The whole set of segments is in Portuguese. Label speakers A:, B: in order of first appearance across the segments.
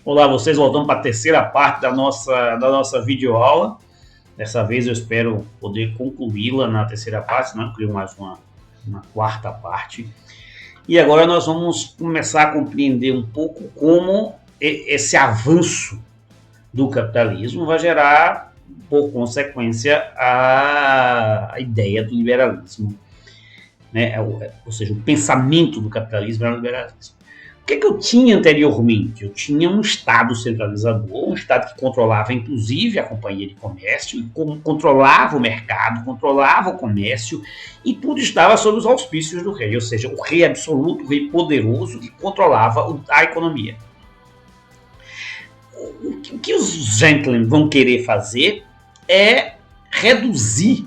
A: Olá, vocês, voltando para a terceira parte da nossa videoaula. Dessa vez eu espero poder concluí-la na terceira parte, senão eu crio mais uma quarta parte. E agora nós vamos começar a compreender um pouco como esse avanço do capitalismo vai gerar, por consequência, a ideia do liberalismo. Né? Ou seja, o pensamento do capitalismo era o liberalismo. O que eu tinha anteriormente? Eu tinha um Estado centralizador, um Estado que controlava inclusive a companhia de comércio, e controlava o mercado, controlava o comércio, e tudo estava sob os auspícios do rei, ou seja, o rei absoluto, o rei poderoso que controlava a economia. O que os gentlemen vão querer fazer é reduzir,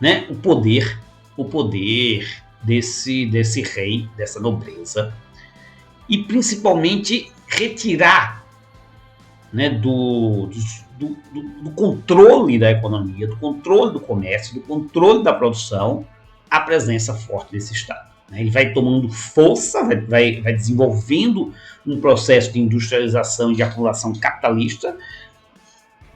A: né, o poder desse rei, dessa nobreza, e principalmente retirar, né, do controle da economia, do controle do comércio, do controle da produção, a presença forte desse Estado. Ele vai tomando força, vai desenvolvendo um processo de industrialização e de acumulação capitalista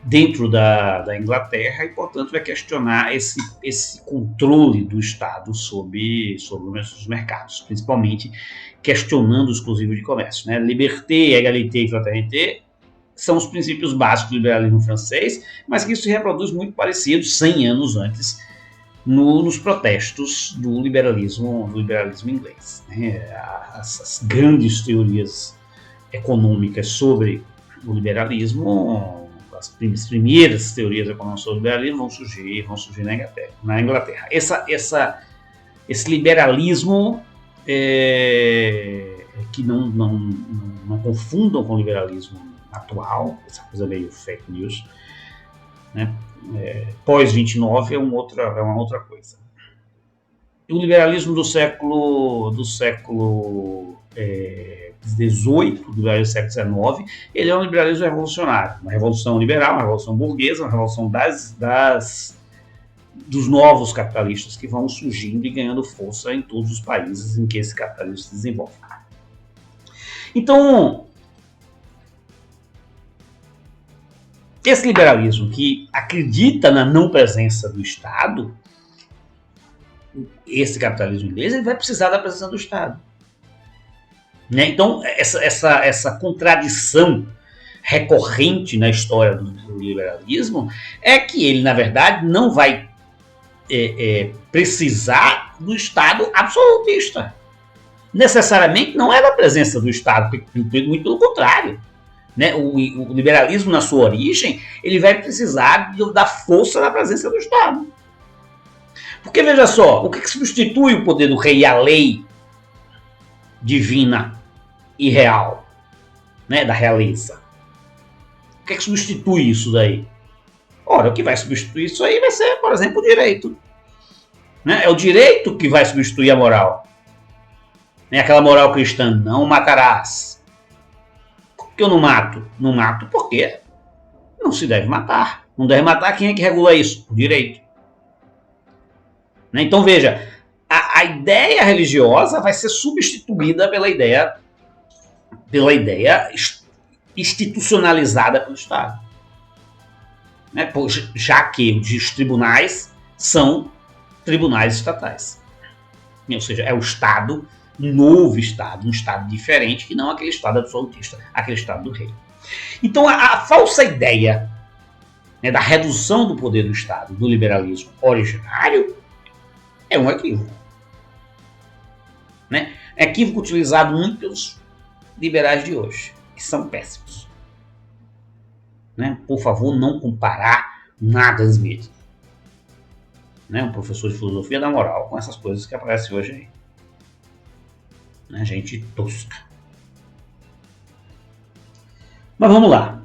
A: dentro da Inglaterra, e, portanto, vai questionar esse controle do Estado sobre os mercados, principalmente questionando o exclusivo de comércio. Né? Liberté, égalité e fraternité são os princípios básicos do liberalismo francês, mas que isso se reproduz muito parecido 100 anos antes nos protestos do liberalismo inglês. Né? As grandes teorias econômicas sobre o liberalismo, as primeiras teorias econômicas sobre o liberalismo vão surgir na Inglaterra. Esse liberalismo que não confundam com o liberalismo atual, essa coisa meio fake news, né? Pós-29 é uma outra coisa. O liberalismo do século XVIII, do liberalismo do século XIX, ele é um liberalismo revolucionário, uma revolução liberal, uma revolução burguesa, uma revolução dos novos capitalistas que vão surgindo e ganhando força em todos os países em que esse capitalismo se desenvolve. Então, esse liberalismo que acredita na não presença do Estado, esse capitalismo inglês, ele vai precisar da presença do Estado. Né? Então, essa contradição recorrente na história do liberalismo é que ele, na verdade, não vai precisar do Estado absolutista. Necessariamente não é da presença do Estado, muito pelo contrário. Né? O liberalismo, na sua origem, ele vai precisar da força da presença do Estado. Porque, veja só, o que substitui o poder do rei e a lei divina e real, né, da realeza? O que substitui isso daí? Ora, o que vai substituir isso aí vai ser, por exemplo, o direito. Né? É o direito que vai substituir a moral. Né? Aquela moral cristã, não matarás. Por que eu não mato? Não mato porque não se deve matar. Não deve matar, quem é que regula isso? O direito. Né? Então, veja, a ideia religiosa vai ser substituída pela ideia institucionalizada pelo Estado. Né? Já que os tribunais são tribunais estatais. Ou seja, é o Estado, um novo Estado, um Estado diferente, que não aquele Estado absolutista, aquele Estado do rei. Então, a falsa ideia, né, da redução do poder do Estado, do liberalismo originário, é um equívoco. Né? Equívoco utilizado muito pelos liberais de hoje, que são péssimos. Né? Por favor, não comparar nada às mesmas. Né? Um professor de filosofia da moral com essas coisas que aparecem hoje aí. Né? Gente tosca. Mas vamos lá.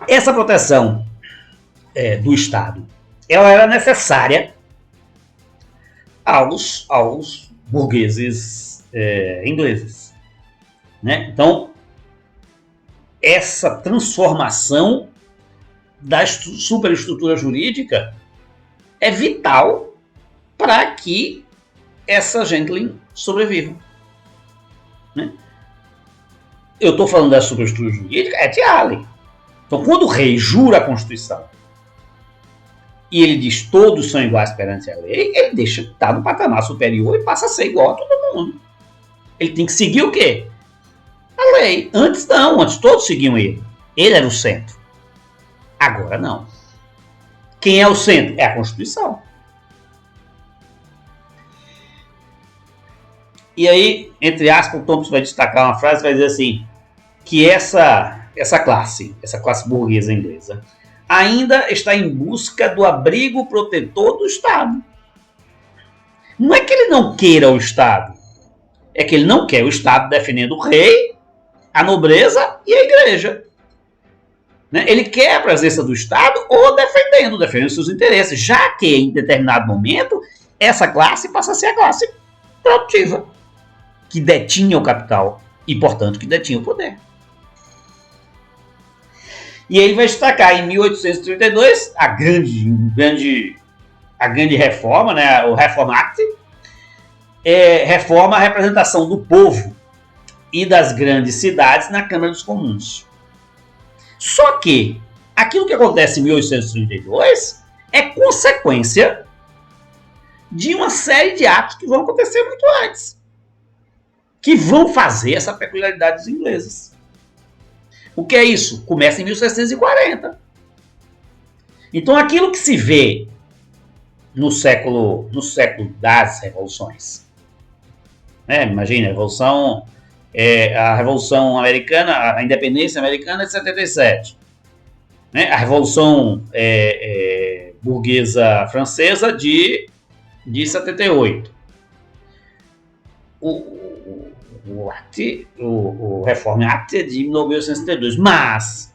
A: Essa proteção do Estado, ela era necessária aos burgueses ingleses. Né? Então, essa transformação da superestrutura jurídica é vital para que essa gentleman sobreviva. Né? eu estou falando da superestrutura jurídica, é Tiale. Então, quando o rei jura a Constituição e ele diz todos são iguais perante a lei, ele deixa de estar no patamar superior e passa a ser igual a todo mundo. Ele tem que seguir o quê? A lei. Antes não, antes todos seguiam ele. Ele era o centro. Agora não. Quem é o centro? É a Constituição. E aí, entre aspas, o Thompson vai destacar uma frase, vai dizer assim, que essa classe burguesa inglesa, ainda está em busca do abrigo protetor do Estado. Não é que ele não queira o Estado, é que ele não quer o Estado defendendo o rei, a nobreza e a igreja. Ele quer a presença do Estado ou defendendo seus interesses, já que em determinado momento essa classe passa a ser a classe produtiva, que detinha o capital e, portanto, que detinha o poder. E ele vai destacar em 1832 a grande reforma, né, o Reform Act, reforma a representação do povo e das grandes cidades na Câmara dos Comuns. Só que aquilo que acontece em 1832 é consequência de uma série de atos que vão acontecer muito antes, que vão fazer essa peculiaridade dos ingleses. O que é isso? Começa em 1740. Então, aquilo que se vê no século das revoluções, imagina, a Revolução Americana, a Independência Americana é de 77, a Revolução Burguesa Francesa de 78. O Reform Act é de 1962, mas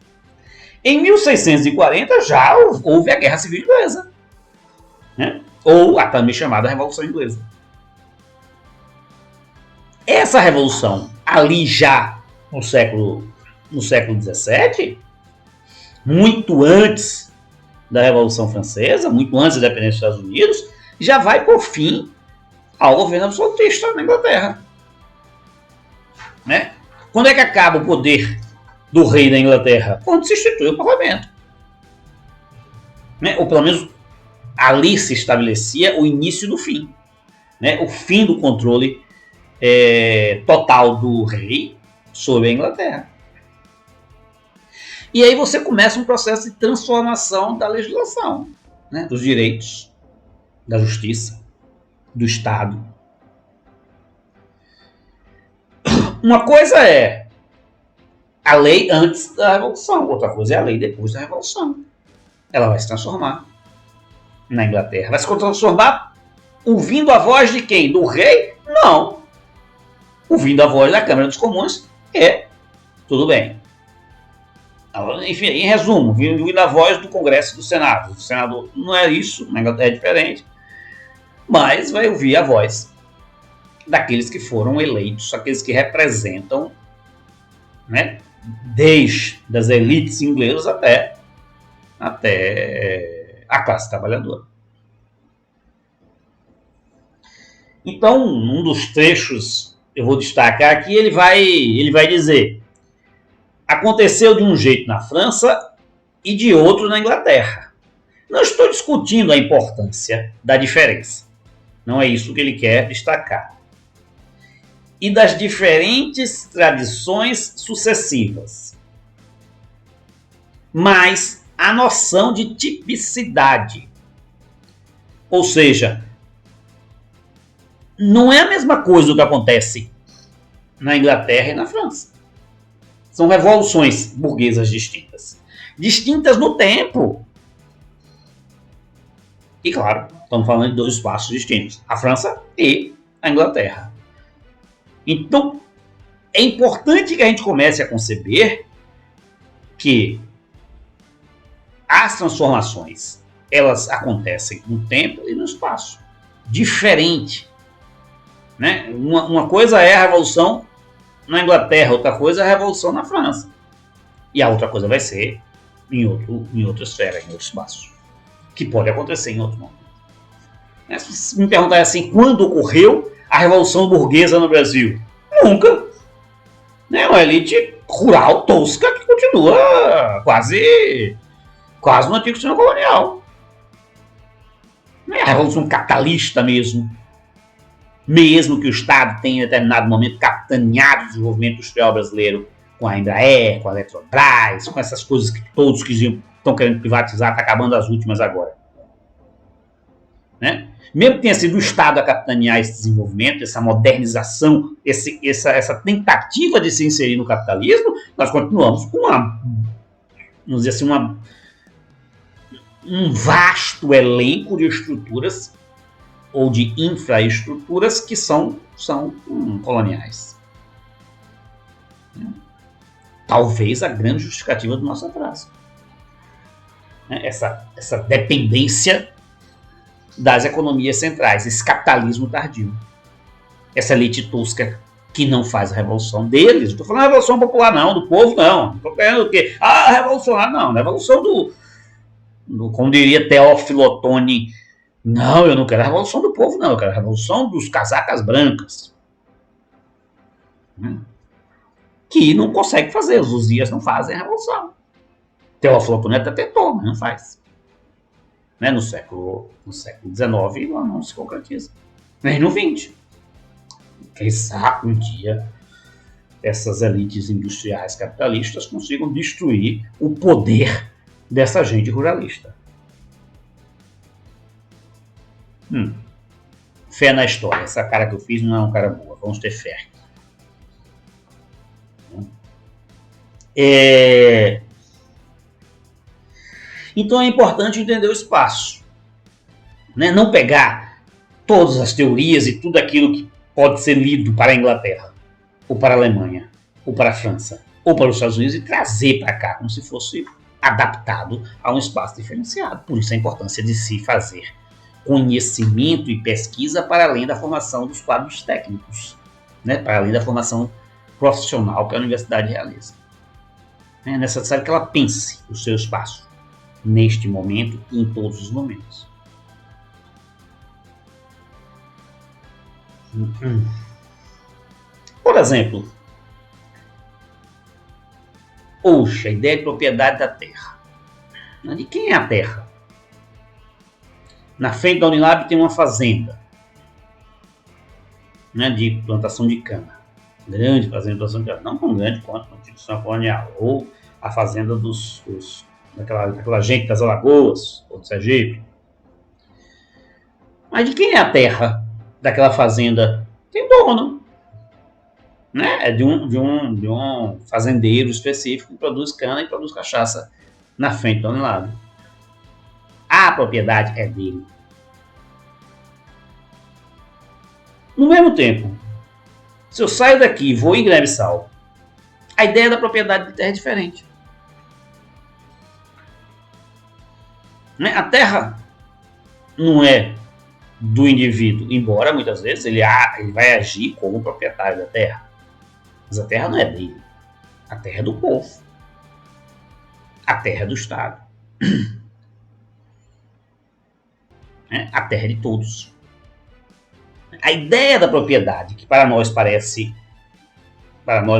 A: em 1640 já houve a Guerra Civil Inglesa, ou a também chamada Revolução Inglesa. Essa revolução, ali já no século XVII, muito antes da Revolução Francesa, muito antes da independência dos Estados Unidos, já vai por fim ao governo absolutista na Inglaterra. Quando é que acaba o poder do rei da Inglaterra? Quando se institui o parlamento. Ou pelo menos ali se estabelecia o início do fim. O fim do controle total do rei sobre a Inglaterra. E aí você começa um processo de transformação da legislação, dos direitos, da justiça, do Estado. Uma coisa é a lei antes da Revolução, outra coisa é a lei depois da Revolução. Ela vai se transformar na Inglaterra. Vai se transformar ouvindo a voz de quem? Do rei? Não. Ouvindo a voz da Câmara dos Comuns tudo bem. Enfim, em resumo, ouvindo a voz do Congresso e do Senado. O Senador não é isso, na Inglaterra é diferente, mas vai ouvir a voz daqueles que foram eleitos, aqueles que representam, desde as elites inglesas até a classe trabalhadora. Então, um dos trechos eu vou destacar aqui, ele vai dizer: aconteceu de um jeito na França e de outro na Inglaterra. Não estou discutindo a importância da diferença. Não é isso que ele quer destacar. E das diferentes tradições sucessivas. Mas a noção de tipicidade. Ou seja, não é a mesma coisa o que acontece na Inglaterra e na França. São revoluções burguesas distintas. Distintas no tempo. E claro, estamos falando de dois espaços distintos. A França e a Inglaterra. Então, é importante que a gente comece a conceber que as transformações, elas acontecem no tempo e no espaço. Diferente. Uma coisa é a revolução na Inglaterra, outra coisa é a revolução na França. E a outra coisa vai ser em outra esfera, em outro espaço. Que pode acontecer em outro momento. Se me perguntar assim, quando ocorreu a Revolução Burguesa no Brasil? Nunca. Uma elite rural tosca que continua quase no antigo sistema colonial. Não é a revolução capitalista mesmo. Mesmo que o Estado tenha, em determinado momento, capitaneado o desenvolvimento industrial brasileiro com a Embraer, com a Eletrobras, com essas coisas que todos que estão querendo privatizar, está acabando as últimas agora. Né? Mesmo que tenha sido o Estado a capitanear esse desenvolvimento, essa modernização, essa tentativa de se inserir no capitalismo, nós continuamos com vamos dizer assim, um vasto elenco de estruturas ou de infraestruturas que são coloniais. Talvez a grande justificativa do nosso atraso. Essa dependência das economias centrais, esse capitalismo tardio. Essa elite tosca que não faz a revolução deles. Não estou falando a revolução popular, não, do povo, não. Não estou querendo o quê? Revolucionar, não. A revolução como diria Teófilo Otoni, não, eu não quero a revolução do povo, não. Eu quero a revolução dos casacas brancas. Que não consegue fazer. Os dias não fazem a revolução. Teófilo Otoni até tentou, mas não faz. Né? No século XIX não se concretiza. Nem no XX. Quem sabe um dia essas elites industriais capitalistas consigam destruir o poder dessa gente ruralista. Fé na história. Essa cara que eu fiz não é uma cara boa. Vamos ter fé. Então é importante entender o espaço. Né? Não pegar todas as teorias e tudo aquilo que pode ser lido para a Inglaterra, ou para a Alemanha, ou para a França, ou para os Estados Unidos e trazer para cá como se fosse adaptado a um espaço diferenciado. Por isso a importância de se fazer conhecimento e pesquisa para além da formação dos quadros técnicos, né? Para além da formação profissional que a universidade realiza. É necessário que ela pense o seu espaço neste momento e em todos os momentos. Por exemplo, a ideia de propriedade da terra. De quem é a terra? Na frente da Unilab tem uma fazenda, né, de plantação de cana. Grande fazenda de plantação de cana. Não tão grande quanto a instituição colonial. Ou a fazenda daquela gente das Alagoas, ou do Sergipe. Mas de quem é a terra daquela fazenda? Tem dono. Né? É de um fazendeiro específico que produz cana e produz cachaça na frente da Unilab. A propriedade é dele. No mesmo tempo, se eu saio daqui e vou em Guiné-Bissau, a ideia da propriedade da terra é diferente. Né? A terra não é do indivíduo, embora muitas vezes ele vai agir como proprietário da terra. Mas a terra não é dele. A terra é do povo. A terra é do Estado. A terra é de todos. A ideia da propriedade, que para nós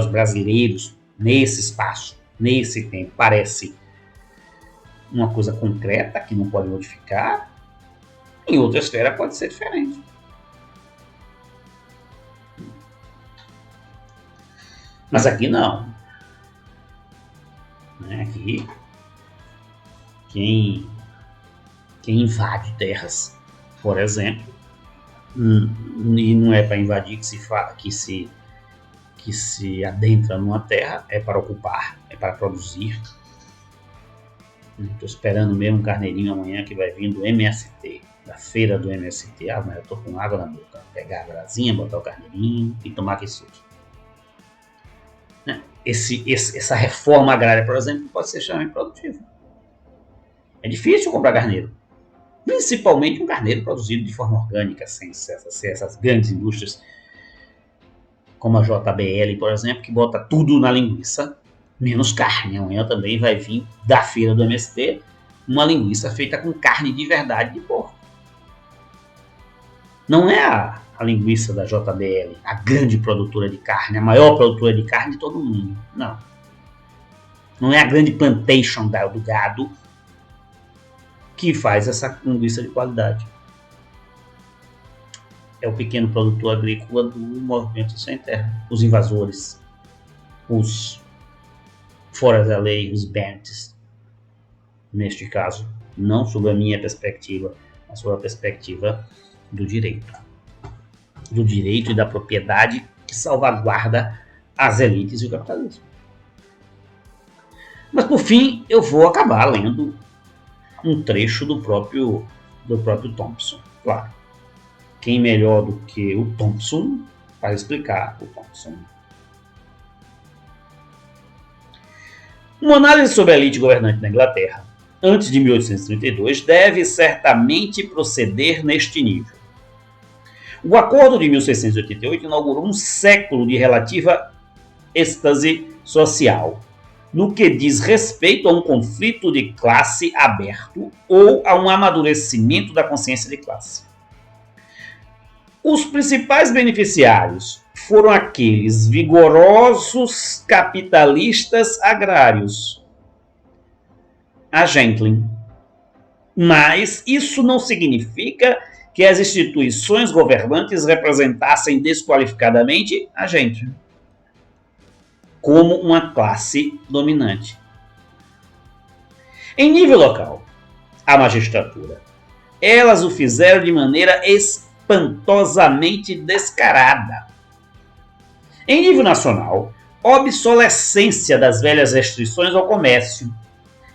A: brasileiros, nesse espaço, nesse tempo, parece uma coisa concreta que não pode modificar, em outra esfera pode ser diferente. Mas aqui não. Aqui, quem invade terras, por exemplo, e não é para invadir que se adentra numa terra, é para ocupar, é para produzir. Estou esperando mesmo um carneirinho amanhã que vai vir do MST, da feira do MST. Mas eu estou com água na boca. Pegar a brasinha, botar o carneirinho e tomar aquele suco. Essa reforma agrária, por exemplo, pode ser extremamente produtiva. É difícil comprar carneiro. Principalmente um carneiro produzido de forma orgânica, sem essas grandes indústrias como a JBL, por exemplo, que bota tudo na linguiça, menos carne. Amanhã também vai vir da feira do MST uma linguiça feita com carne de verdade de porco. Não é a linguiça da JBL, a grande produtora de carne, a maior produtora de carne de todo mundo. Não. Não é a grande plantation do gado que faz essa linguiça de qualidade. É o pequeno produtor agrícola do movimento sem terra, os invasores, os fora da lei, os bands. Neste caso, não sob a minha perspectiva, mas sob a perspectiva do direito e da propriedade que salvaguarda as elites e o capitalismo. Mas por fim, eu vou acabar lendo um trecho do próprio Thompson. Claro, quem melhor do que o Thompson para explicar o Thompson? Uma análise sobre a elite governante da Inglaterra antes de 1832 deve certamente proceder neste nível. O Acordo de 1688 inaugurou um século de relativa êxtase social, no que diz respeito a um conflito de classe aberto ou a um amadurecimento da consciência de classe. Os principais beneficiários foram aqueles vigorosos capitalistas agrários, a gentlemen. Mas isso não significa que as instituições governantes representassem desqualificadamente a gente como uma classe dominante. Em nível local, a magistratura, elas o fizeram de maneira espantosamente descarada. Em nível nacional, obsolescência das velhas restrições ao comércio,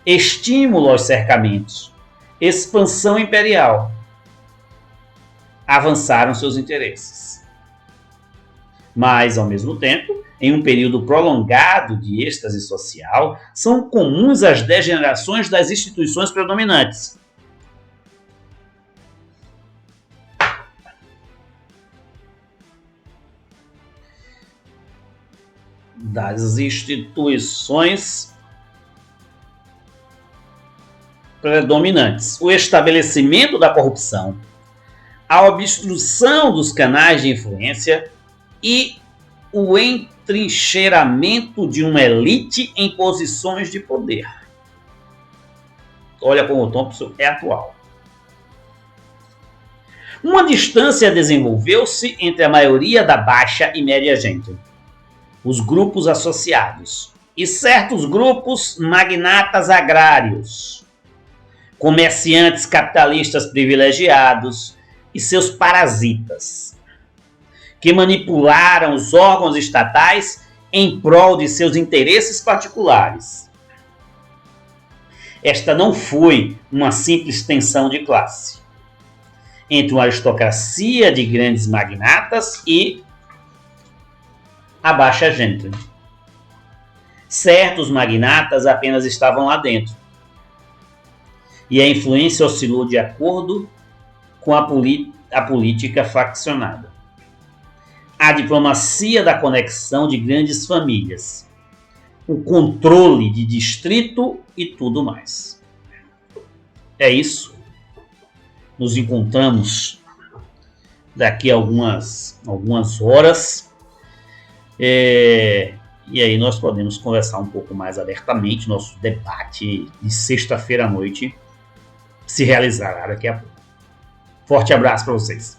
A: estímulo aos cercamentos, expansão imperial, avançaram seus interesses. Mas, ao mesmo tempo, em um período prolongado de êxtase social, são comuns as degenerações das instituições predominantes. Das instituições predominantes. O estabelecimento da corrupção, a obstrução dos canais de influência e o entrincheiramento de uma elite em posições de poder. Olha como o Thompson é atual. Uma distância desenvolveu-se entre a maioria da baixa e média gente, os grupos associados e certos grupos magnatas agrários, comerciantes capitalistas privilegiados e seus parasitas, que manipularam os órgãos estatais em prol de seus interesses particulares. Esta não foi uma simples tensão de classe entre uma aristocracia de grandes magnatas e a baixa gente. Certos magnatas apenas estavam lá dentro, e a influência oscilou de acordo com a política faccionada, a diplomacia da conexão de grandes famílias, o controle de distrito e tudo mais. É isso. Nos encontramos daqui a algumas horas. E aí nós podemos conversar um pouco mais abertamente. Nosso debate de sexta-feira à noite se realizará daqui a pouco. Forte abraço para vocês.